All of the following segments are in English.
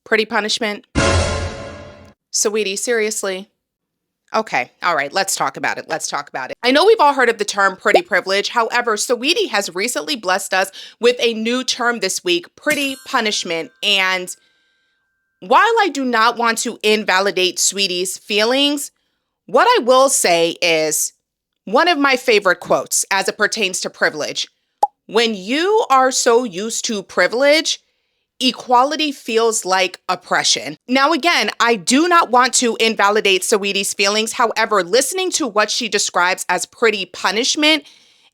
Pretty punishment? Saweetie, seriously? Okay, all right, let's talk about it. Let's talk about it. I know we've all heard of the term pretty privilege. However, Saweetie has recently blessed us with a new term this week, pretty punishment. And while I do not want to invalidate Sweetie's feelings, what I will say is one of my favorite quotes as it pertains to privilege. When you are so used to privilege, equality feels like oppression. Now, again, I do not want to invalidate Saweetie's feelings. However, listening to what she describes as pretty punishment,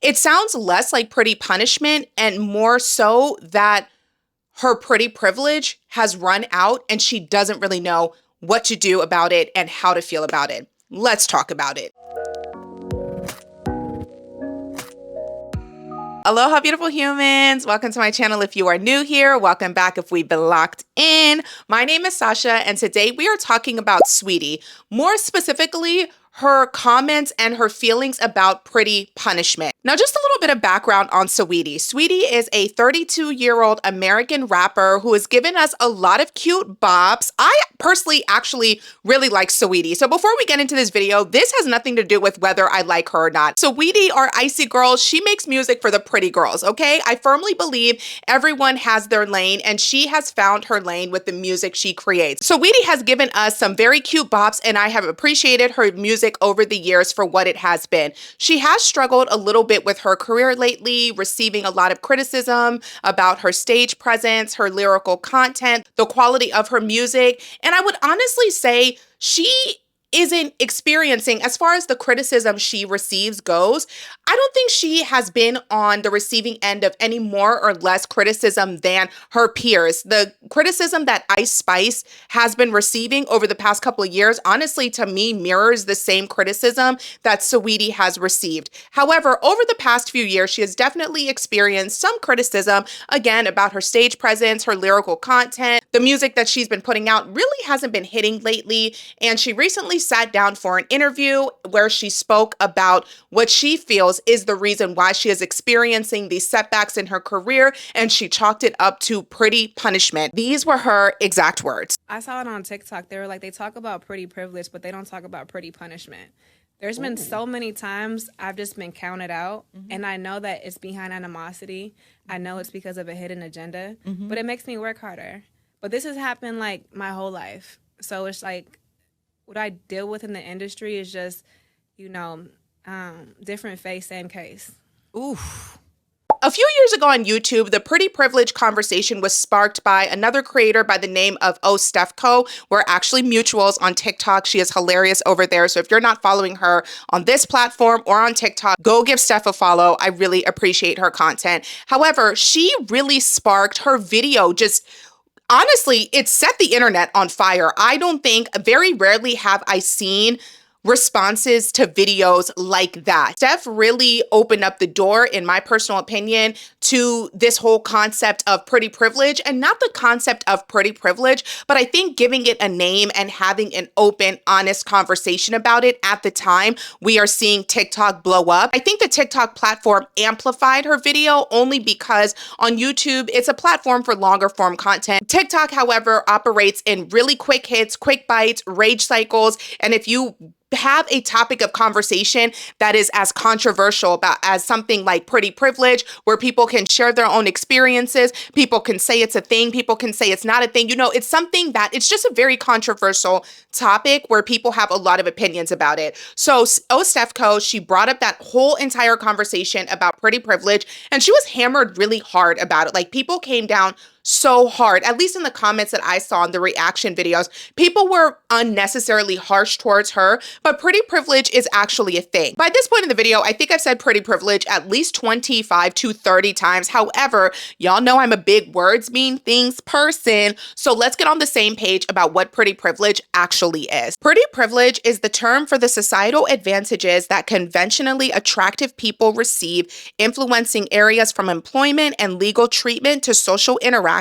it sounds less like pretty punishment and more so that her pretty privilege has run out and she doesn't really know what to do about it and how to feel about it. Let's talk about it. Aloha, beautiful humans. Welcome to my channel. If you are new here, welcome back if we've been locked in. My name is Sasha, and today we are talking about Saweetie. More specifically, her comments and her feelings about pretty punishment. Now, just a little bit of background on Saweetie. Saweetie is a 32-year-old American rapper who has given us a lot of cute bops. I personally actually really like Saweetie. So before we get into this video, this has nothing to do with whether I like her or not. Saweetie, our icy girl, she makes music for the pretty girls, okay? I firmly believe everyone has their lane, and she has found her lane with the music she creates. Saweetie has given us some very cute bops, and I have appreciated her music over the years for what it has been. She has struggled a little bit with her career lately, receiving a lot of criticism about her stage presence, her lyrical content, the quality of her music, and I would honestly say she isn't experiencing, as far as the criticism she receives goes, I don't think she has been on the receiving end of any more or less criticism than her peers. The criticism that Ice Spice has been receiving over the past couple of years, honestly, to me, mirrors the same criticism that Saweetie has received. However, over the past few years, she has definitely experienced some criticism, again, about her stage presence, her lyrical content. The music that she's been putting out really hasn't been hitting lately, and she recently sat down for an interview where she spoke about what she feels is the reason why she is experiencing these setbacks in her career, and she chalked it up to pretty punishment. These were her exact words. I saw it on TikTok. They were like, they talk about pretty privilege, but they don't talk about pretty punishment. There's been so many times I've just been counted out, and I know that it's behind animosity. I know it's because of a hidden agenda, but it makes me work harder. But this has happened like my whole life. So it's like, what I deal with in the industry is just, you know, different face, same case. Oof. A few years ago on YouTube, the pretty privilege conversation was sparked by another creator by the name of Stefco. We're actually mutuals on TikTok. She is hilarious over there. So if you're not following her on this platform or on TikTok, go give Steph a follow. I really appreciate her content. However, she really sparked her video just... Honestly, it set the internet on fire. I don't think, very rarely have I seen responses to videos like that. Steph really opened up the door, in my personal opinion, to this whole concept of pretty privilege, and not the concept of pretty privilege, but I think giving it a name and having an open, honest conversation about it. At the time, we are seeing TikTok blow up. I think the TikTok platform amplified her video only because on YouTube, it's a platform for longer form content. TikTok, however, operates in really quick hits, quick bites, rage cycles, and if you have a topic of conversation that is as controversial about as something like pretty privilege, where people can share their own experiences, people can say it's a thing, people can say it's not a thing, you know, it's something that it's just a very controversial topic where people have a lot of opinions about it. So Stefco, she brought up that whole entire conversation about pretty privilege, and she was hammered really hard about it. Like, people came down so hard, at least in the comments that I saw in the reaction videos. People were unnecessarily harsh towards her, but pretty privilege is actually a thing. By this point in the video, I think I've said pretty privilege at least 25 to 30 times. However, y'all know I'm a big words mean things person, so let's get on the same page about what pretty privilege actually is. Pretty privilege is the term for the societal advantages that conventionally attractive people receive, influencing areas from employment and legal treatment to social interactions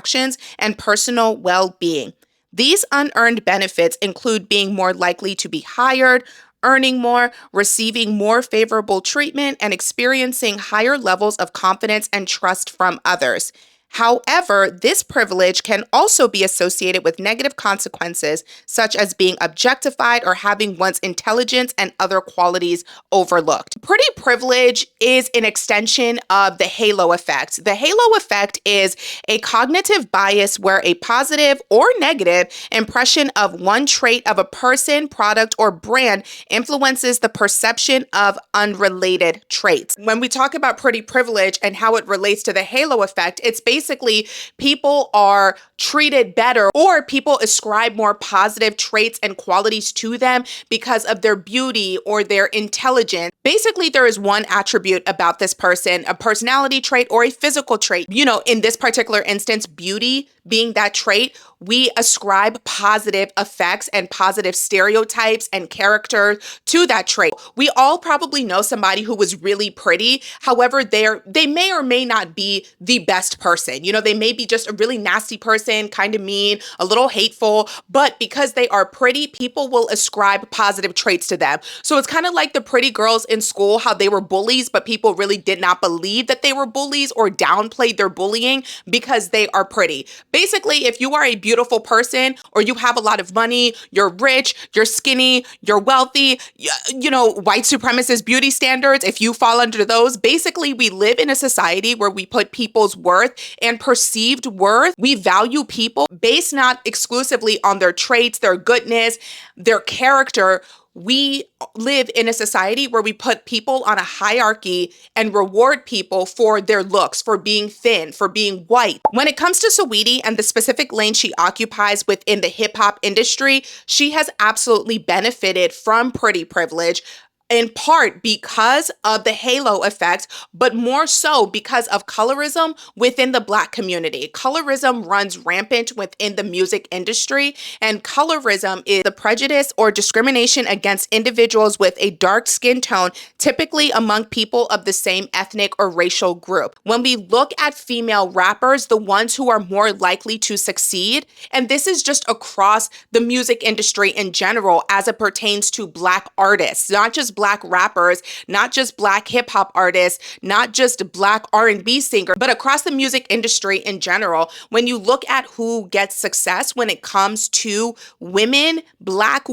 and personal well-being. These unearned benefits include being more likely to be hired, earning more, receiving more favorable treatment, and experiencing higher levels of confidence and trust from others. However, this privilege can also be associated with negative consequences, such as being objectified or having one's intelligence and other qualities overlooked. Pretty privilege is an extension of the halo effect. The halo effect is a cognitive bias where a positive or negative impression of one trait of a person, product, or brand influences the perception of unrelated traits. When we talk about pretty privilege and how it relates to the halo effect, it's basically people are treated better or people ascribe more positive traits and qualities to them because of their beauty or their intelligence. Basically, there is one attribute about this person, a personality trait or a physical trait. You know, in this particular instance, beauty being that trait, we ascribe positive effects and positive stereotypes and character to that trait. We all probably know somebody who was really pretty. However, they may or may not be the best person. You know, they may be just a really nasty person, kind of mean, a little hateful, but because they are pretty, people will ascribe positive traits to them. So it's kind of like the pretty girls in school, how they were bullies, but people really did not believe that they were bullies or downplayed their bullying because they are pretty. Basically, if you are a beautiful person or you have a lot of money, you're rich, you're skinny, you're wealthy, you know, white supremacist beauty standards, if you fall under those, basically we live in a society where we put people's worth and perceived worth. We value people based not exclusively on their traits, their goodness, their character. We live in a society where we put people on a hierarchy and reward people for their looks, for being thin, for being white. When it comes to Saweetie and the specific lane she occupies within the hip hop industry, she has absolutely benefited from pretty privilege, in part because of the halo effect, but more so because of colorism within the Black community. Colorism runs rampant within the music industry, and colorism is the prejudice or discrimination against individuals with a dark skin tone, typically among people of the same ethnic or racial group. When we look at female rappers, the ones who are more likely to succeed, and this is just across the music industry in general as it pertains to Black artists, not just Black rappers, not just Black hip hop artists, not just Black R&B singers, but across the music industry in general. When you look at who gets success when it comes to women, Black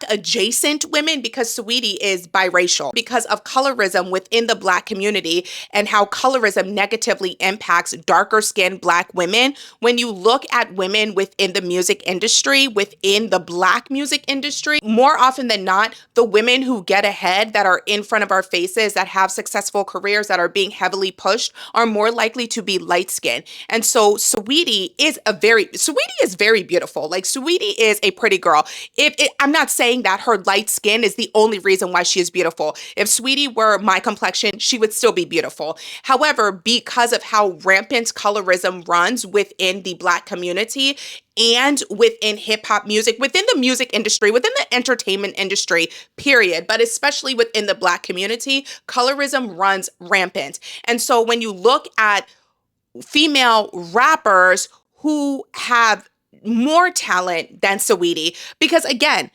adjacent women, because Saweetie is biracial, because of colorism within the Black community and how colorism negatively impacts darker skinned Black women. When you look at women within the music industry, within the Black music industry, more often than not, the women who get ahead, that are in front of our faces, that have successful careers, that are being heavily pushed, are more likely to be light skinned. And so Saweetie is very beautiful. Like, Saweetie is a pretty girl. I'm not saying that her light skin is the only reason why she is beautiful. If Saweetie were my complexion, she would still be beautiful. However, because of how rampant colorism runs within the Black community and within hip hop music, within the music industry, within the entertainment industry, period, but especially within the Black community, colorism runs rampant. And so when you look at female rappers who have more talent than Saweetie, because again,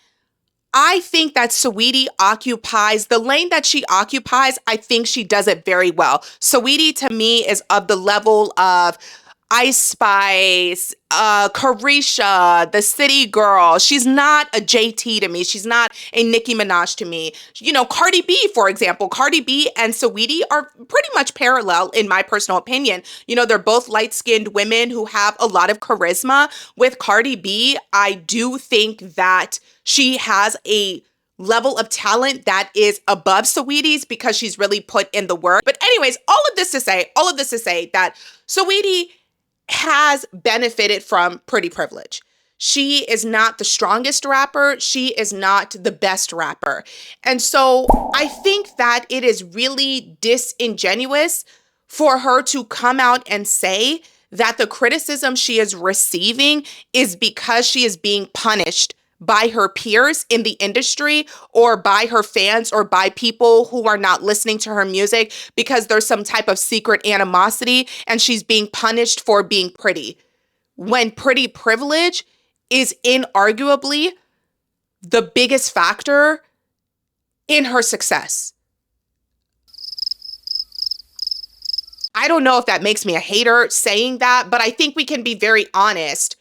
I think that Saweetie occupies the lane that she occupies. I think she does it very well. Saweetie to me is of the level of Ice Spice, Carisha, the City Girl. She's not a JT to me. She's not a Nicki Minaj to me. You know, Cardi B, for example. Cardi B and Saweetie are pretty much parallel in my personal opinion. You know, they're both light-skinned women who have a lot of charisma. With Cardi B, I do think that she has a level of talent that is above Saweetie's because she's really put in the work. But anyways, all of this to say that Saweetie has benefited from pretty privilege. She is not the strongest rapper. She is not the best rapper. And so I think that it is really disingenuous for her to come out and say that the criticism she is receiving is because she is being punished by her peers in the industry or by her fans or by people who are not listening to her music because there's some type of secret animosity and she's being punished for being pretty. When pretty privilege is inarguably the biggest factor in her success. I don't know if that makes me a hater saying that, but I think we can be very honest.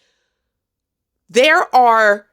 There are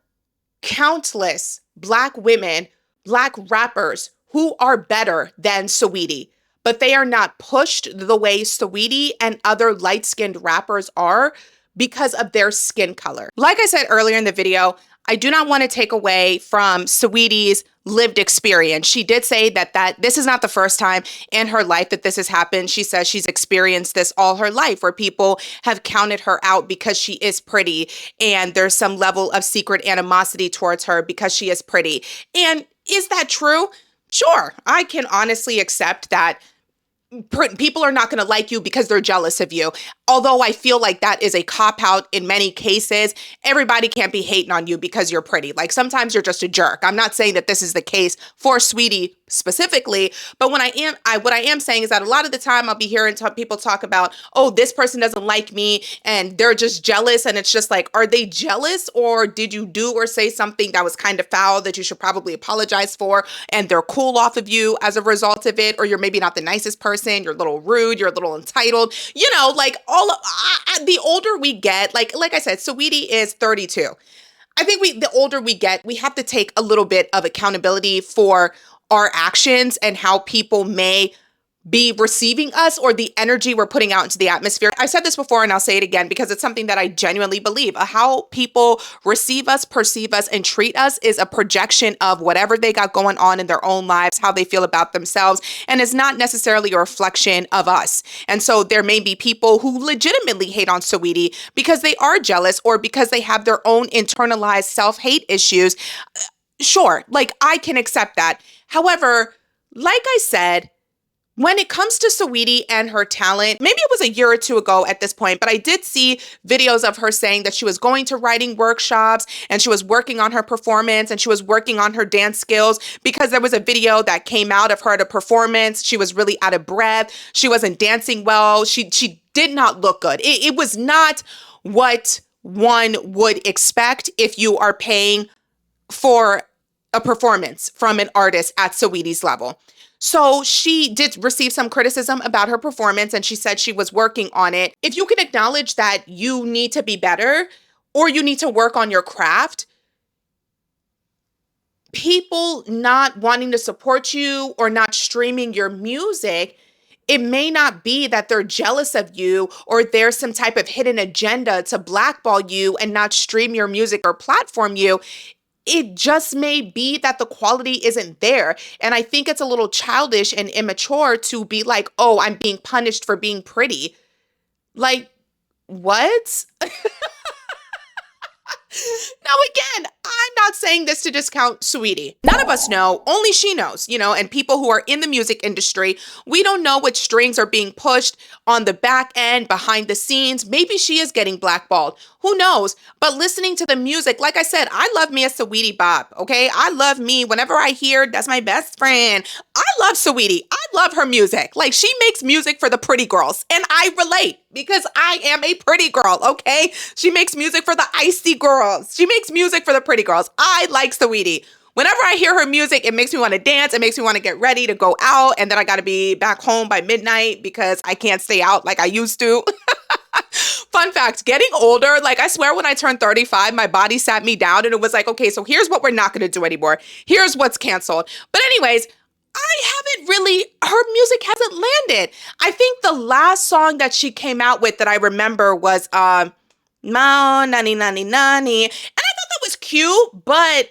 countless Black women, Black rappers who are better than Saweetie, but they are not pushed the way Saweetie and other light-skinned rappers are because of their skin color. Like I said earlier in the video, I do not want to take away from Saweetie's lived experience. She did say that this is not the first time in her life that this has happened. She says she's experienced this all her life, where people have counted her out because she is pretty, and there's some level of secret animosity towards her because she is pretty. And is that true? Sure, I can honestly accept that people are not going to like you because they're jealous of you. Although I feel like that is a cop-out in many cases. Everybody can't be hating on you because you're pretty. Like, sometimes you're just a jerk. I'm not saying that this is the case for Saweetie specifically, but what I am saying is that a lot of the time I'll be hearing people talk about, oh, this person doesn't like me and they're just jealous. And it's just like, are they jealous, or did you do or say something that was kind of foul that you should probably apologize for, and they're cool off of you as a result of it? Or you're maybe not the nicest person, you're a little rude, you're a little entitled, like the older we get, like I said, Saweetie is 32. I think the older we get, we have to take a little bit of accountability for our actions and how people may be receiving us, or the energy we're putting out into the atmosphere. I said this before and I'll say it again because it's something that I genuinely believe. How people receive us, perceive us, and treat us is a projection of whatever they got going on in their own lives, how they feel about themselves, and is not necessarily a reflection of us. And so there may be people who legitimately hate on Saweetie because they are jealous, or because they have their own internalized self-hate issues. Sure, like, I can accept that. However, like I said, when it comes to Saweetie and her talent, maybe it was a year or two ago at this point, but I did see videos of her saying that she was going to writing workshops and she was working on her performance and she was working on her dance skills, because there was a video that came out of her at a performance. She was really out of breath. She wasn't dancing well. She did not look good. It was not what one would expect if you are paying for a performance from an artist at Saweetie's level. So she did receive some criticism about her performance, and she said she was working on it. If you can acknowledge that you need to be better, or you need to work on your craft, people not wanting to support you or not streaming your music, it may not be that they're jealous of you or there's some type of hidden agenda to blackball you and not stream your music or platform you. It just may be that the quality isn't there. And I think it's a little childish and immature to be like, oh, I'm being punished for being pretty. Like, what? Now, again, I'm not saying this to discount Saweetie. None of us know, only she knows, and people who are in the music industry, we don't know which strings are being pushed on the back end, behind the scenes. Maybe she is getting blackballed. Who knows? But listening to the music, like I said, I love me a Saweetie bop, okay? I love me. Whenever I hear That's My Best Friend, I love Saweetie. I love her music. Like, she makes music for the pretty girls, and I relate because I am a pretty girl, okay? She makes music for the icy girls. She makes music for the pretty girls. I like Saweetie. Whenever I hear her music, it makes me want to dance. It makes me want to get ready to go out, and then I got to be back home by midnight because I can't stay out like I used to. Fun fact, getting older, like, I swear when I turned 35, my body sat me down and it was like, okay, so here's what we're not going to do anymore. Here's what's canceled. But anyways, her music hasn't landed. I think the last song that she came out with that I remember was Mao Nani Nani Nani. And I thought that was cute, but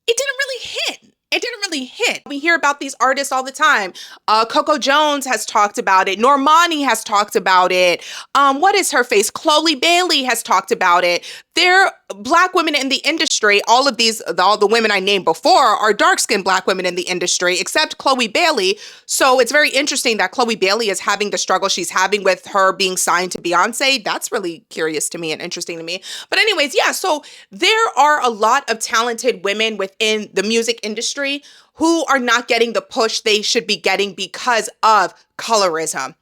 it didn't really hit. We hear about these artists all the time. Coco Jones has talked about it. Normani has talked about it. What is her face? Chloe Bailey has talked about it. They're Black women in the industry. All the women I named before are dark-skinned Black women in the industry, except Chloe Bailey. So it's very interesting that Chloe Bailey is having the struggle she's having with her being signed to Beyonce. That's really curious to me and interesting to me. But anyways, yeah, so there are a lot of talented women within the music industry who are not getting the push they should be getting because of colorism.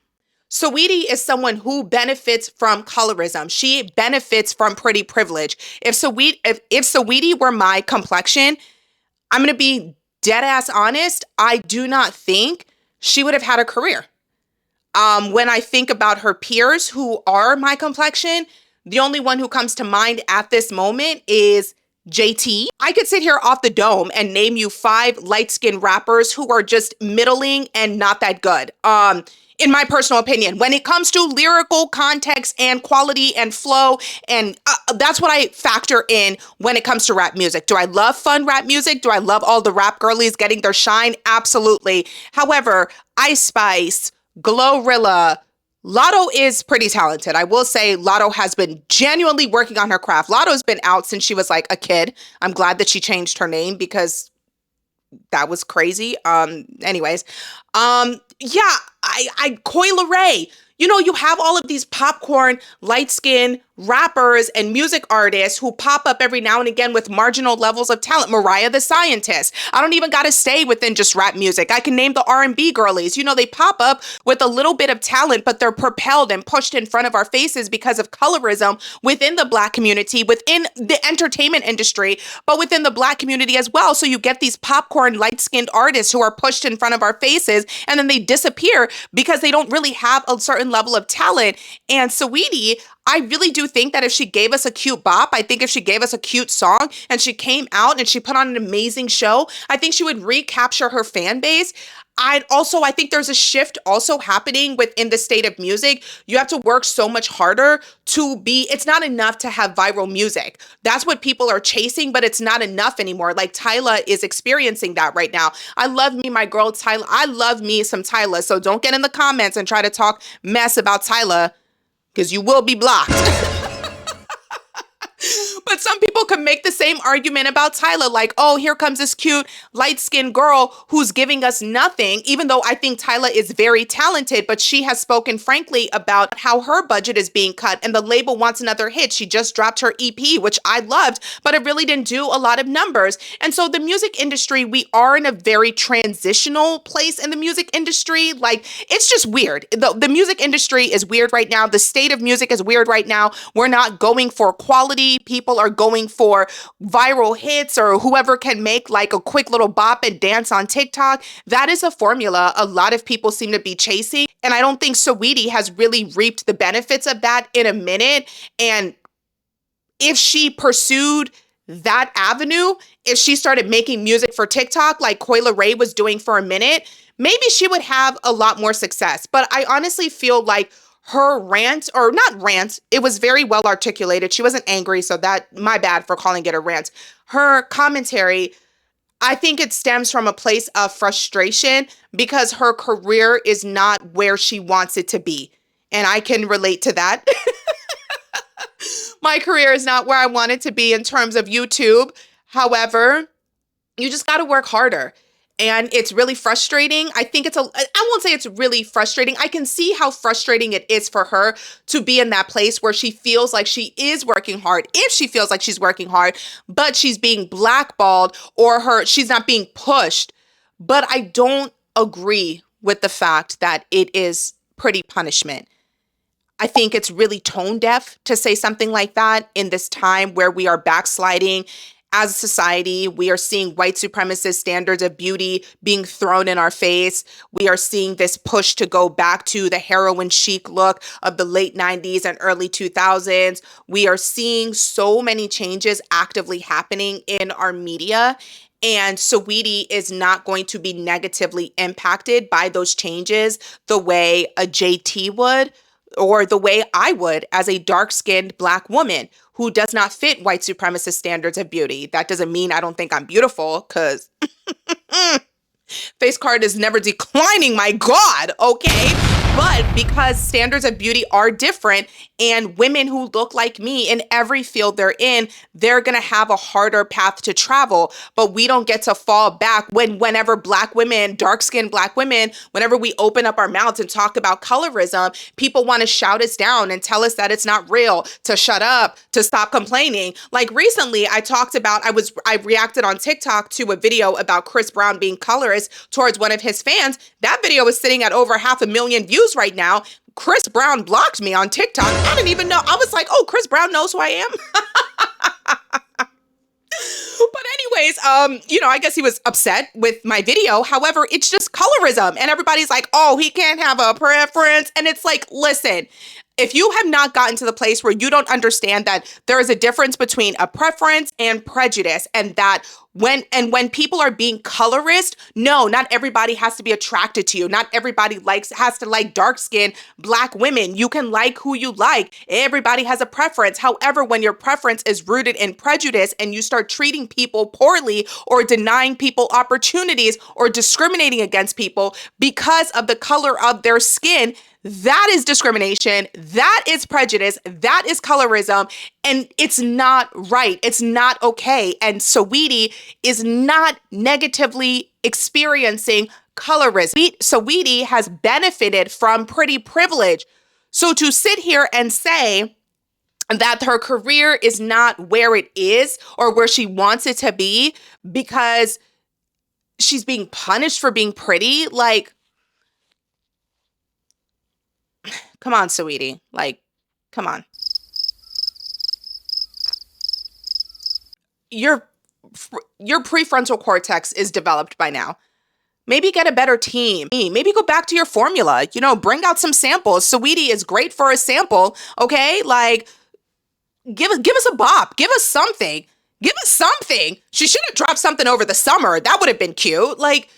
Saweetie is someone who benefits from colorism. She benefits from pretty privilege. If Saweetie were my complexion, I'm going to be dead ass honest, I do not think she would have had a career. When I think about her peers who are my complexion, the only one who comes to mind at this moment is JT. I could sit here off the dome and name you 5 light-skinned rappers who are just middling and not that good. In my personal opinion, when it comes to lyrical context and quality and flow, and that's what I factor in when it comes to rap music. Do I love fun rap music? Do I love all the rap girlies getting their shine? Absolutely. However, Ice Spice, Glorilla, Lotto is pretty talented. I will say Lotto has been genuinely working on her craft. Lotto's been out since she was like a kid. I'm glad that she changed her name because that was crazy. Yeah, Coi Leray. You know, you have all of these popcorn, light-skinned rappers and music artists who pop up every now and again with marginal levels of talent. Mariah the Scientist. I don't even got to stay within just rap music. I can name the R&B girlies. You know, they pop up with a little bit of talent, but they're propelled and pushed in front of our faces because of colorism within the Black community, within the entertainment industry, but within the Black community as well. So you get these popcorn, light-skinned artists who are pushed in front of our faces, and then they disappear because they don't really have a certain level of talent. And Saweetie, I really do think that if she gave us a cute bop, I think if she gave us a cute song and she came out and she put on an amazing show, I think she would recapture her fan base. I think there's a shift also happening within the state of music. You have to work so much harder it's not enough to have viral music. That's what people are chasing, but it's not enough anymore. Like Tyla is experiencing that right now. I love me, my girl Tyla. I love me some Tyla. So don't get in the comments and try to talk mess about Tyla because you will be blocked. But some people can make the same argument about Tyla, like, oh, here comes this cute light-skinned girl who's giving us nothing, even though I think Tyla is very talented, but she has spoken frankly about how her budget is being cut and the label wants another hit. She just dropped her EP, which I loved, but it really didn't do a lot of numbers. And so the music industry, we are in a very transitional place in the music industry. Like, it's just weird. The music industry is weird right now. The state of music is weird right now. We're not going for quality. People are going for viral hits or whoever can make like a quick little bop and dance on TikTok. That is a formula a lot of people seem to be chasing. And I don't think Saweetie has really reaped the benefits of that in a minute. And if she pursued that avenue, if she started making music for TikTok like Coi Leray was doing for a minute, maybe she would have a lot more success. But I honestly feel like her rant, or not rant, it was very well articulated. She wasn't angry, so that, my bad for calling it a rant. Her commentary, I think it stems from a place of frustration because her career is not where she wants it to be. And I can relate to that. My career is not where I want it to be in terms of YouTube. However, you just got to work harder. And it's really frustrating. I won't say it's really frustrating. I can see how frustrating it is for her to be in that place where she feels like she is working hard, if she feels like she's working hard, but she's being blackballed or she's not being pushed. But I don't agree with the fact that it is pretty punishment. I think it's really tone deaf to say something like that in this time where we are backsliding as a society. We are seeing white supremacist standards of beauty being thrown in our face. We are seeing this push to go back to the heroin chic look of the late 90s and early 2000s. We are seeing so many changes actively happening in our media. And Saweetie is not going to be negatively impacted by those changes the way a JT would, or the way I would as a dark-skinned Black woman who does not fit white supremacist standards of beauty. That doesn't mean I don't think I'm beautiful, because face card is never declining, my God, okay? But because standards of beauty are different and women who look like me in every field they're in, they're going to have a harder path to travel. But we don't get to fall back whenever Black women, dark-skinned Black women, whenever we open up our mouths and talk about colorism, people want to shout us down and tell us that it's not real, to shut up, to stop complaining. Like recently I reacted on TikTok to a video about Chris Brown being colorist towards one of his fans. That video is sitting at over 500,000 views right now. Chris Brown blocked me on TikTok. I didn't even know. I was like, oh, Chris Brown knows who I am. But anyways, I guess he was upset with my video. However, it's just colorism. And everybody's like, oh, he can't have a preference. And it's like, listen, if you have not gotten to the place where you don't understand that there is a difference between a preference and prejudice, and that when people are being colorist, no, not everybody has to be attracted to you. Not everybody has to like dark skinned Black women. You can like who you like. Everybody has a preference. However, when your preference is rooted in prejudice and you start treating people poorly or denying people opportunities or discriminating against people because of the color of their skin, that is discrimination. That is prejudice. That is colorism. And it's not right. It's not okay. And Saweetie is not negatively experiencing colorism. Saweetie has benefited from pretty privilege. So to sit here and say that her career is not where it is or where she wants it to be because she's being punished for being pretty, like, come on, Saweetie. Like, come on. Your prefrontal cortex is developed by now. Maybe get a better team. Maybe go back to your formula. Bring out some samples. Saweetie is great for a sample, okay? Like, give us a bop. Give us something. Give us something. She should have dropped something over the summer. That would have been cute. Like,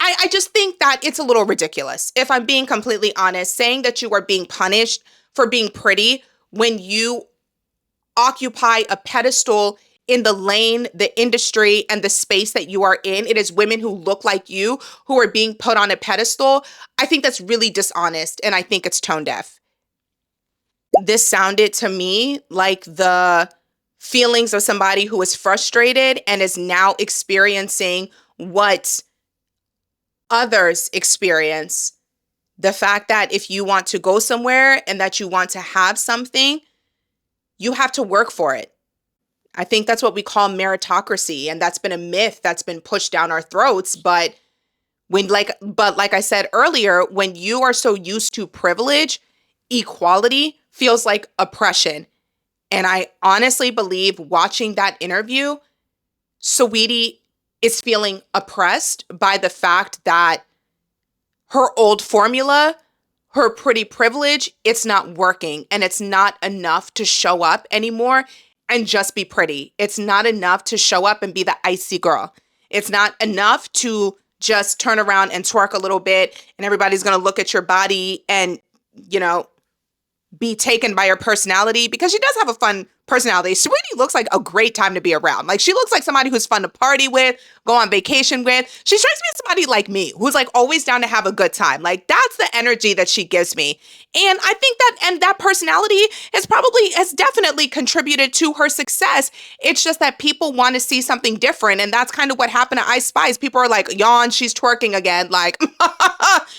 I just think that it's a little ridiculous. If I'm being completely honest, saying that you are being punished for being pretty when you occupy a pedestal in the lane, the industry, and the space that you are in, it is women who look like you who are being put on a pedestal. I think that's really dishonest, and I think it's tone deaf. This sounded to me like the feelings of somebody who is frustrated and is now experiencing what others experience. The fact that if you want to go somewhere and that you want to have something, you have to work for it. I think that's what we call meritocracy, and that's been a myth that's been pushed down our throats. But like I said earlier, when you are so used to privilege, equality feels like oppression. And I honestly believe watching that interview, Saweetie is feeling oppressed by the fact that her old formula, her pretty privilege, it's not working, and it's not enough to show up anymore and just be pretty. It's not enough to show up and be the icy girl. It's not enough to just turn around and twerk a little bit and everybody's going to look at your body and, be taken by her personality, because she does have a fun personality. Saweetie looks like a great time to be around. Like, she looks like somebody who's fun to party with, go on vacation with. She strikes me as somebody like me, who's like always down to have a good time. Like, that's the energy that she gives me. And I think that personality has definitely contributed to her success. It's just that people want to see something different. And that's kind of what happened to Ice Spice. People are like, yawn, she's twerking again. Like,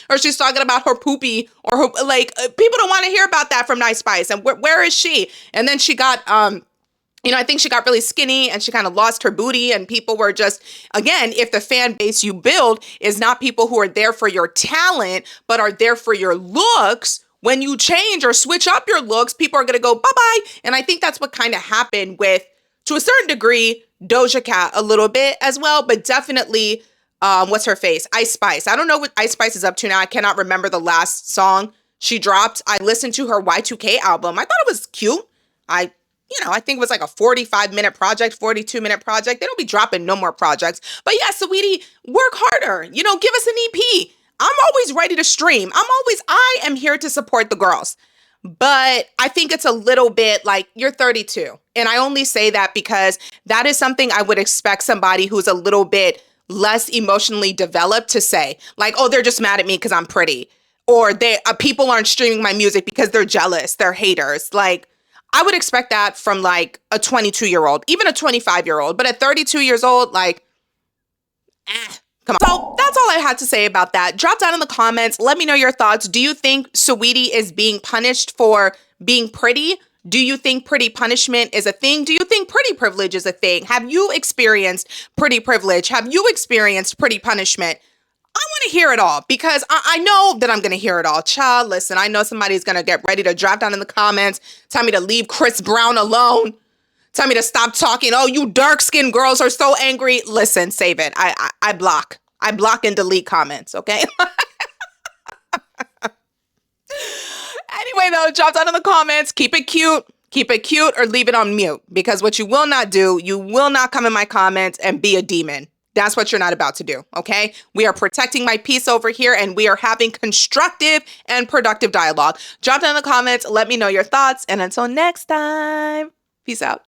or she's talking about her poopy, or her, like, people don't want to hear about that from Ice Spice. And where is she? And then she got, I think she got really skinny and she kind of lost her booty, and people were just, again, if the fan base you build is not people who are there for your talent, but are there for your looks, when you change or switch up your looks, people are going to go, bye-bye. And I think that's what kind of happened with, to a certain degree, Doja Cat a little bit as well, but definitely, what's her face? Ice Spice. I don't know what Ice Spice is up to now. I cannot remember the last song she dropped. I listened to her Y2K album. I thought it was cute. I think it was like a 45-minute project, 42-minute project. They don't be dropping no more projects. But yeah, Saweetie, work harder. Give us an EP. I'm always ready to stream. I am here to support the girls. But I think it's a little bit like, you're 32. And I only say that because that is something I would expect somebody who's a little bit less emotionally developed to say. Like, oh, they're just mad at me because I'm pretty. Or people aren't streaming my music because they're jealous. They're haters. Like, I would expect that from like a 22-year-old, even a 25-year-old. But at 32 years old, like, come on. So that's all I had to say about that. Drop down in the comments. Let me know your thoughts. Do you think Saweetie is being punished for being pretty? Do you think pretty punishment is a thing? Do you think pretty privilege is a thing? Have you experienced pretty privilege? Have you experienced pretty punishment? I want to hear it all, because I know that I'm going to hear it all. Child, listen, I know somebody's going to get ready to drop down in the comments, tell me to leave Chris Brown alone, Tell me to stop talking. Oh, you dark-skinned girls are so angry. Listen, save it. I block. I block and delete comments, okay? Anyway, though, drop down in the comments. Keep it cute, or leave it on mute. Because what you will not do, you will not come in my comments and be a demon. That's what you're not about to do, okay? We are protecting my peace over here, and we are having constructive and productive dialogue. Drop down in the comments. Let me know your thoughts. And until next time, peace out.